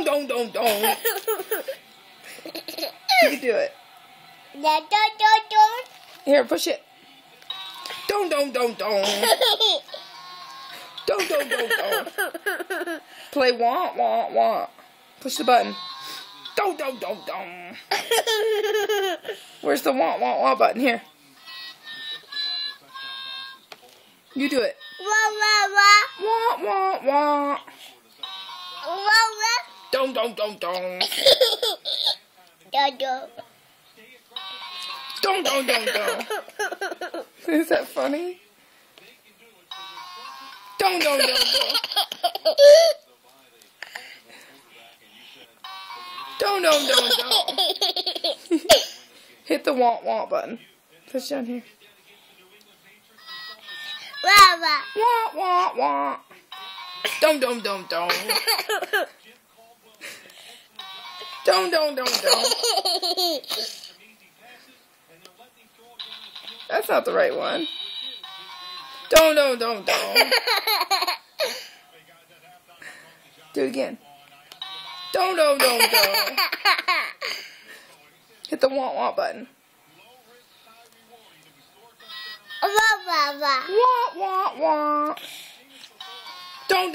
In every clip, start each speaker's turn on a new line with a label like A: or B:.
A: Don't. You can do it. Here, push it. Don't. Don't. Play want. Push the button. Don't. Where's the want button? Here. You do it. Want. Don't. Don't. Is that funny? Don't. Don't. Hit the want button. Push down here. Want. Don't. Don't. That's not the right one. Don't. Do it again. Don't. Hit the want button. Want. Don't.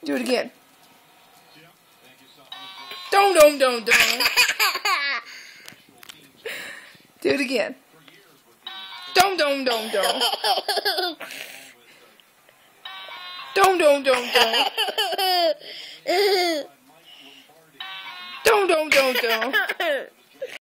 A: Do it again. Don't. Do it again. Don't. Don't. Don't.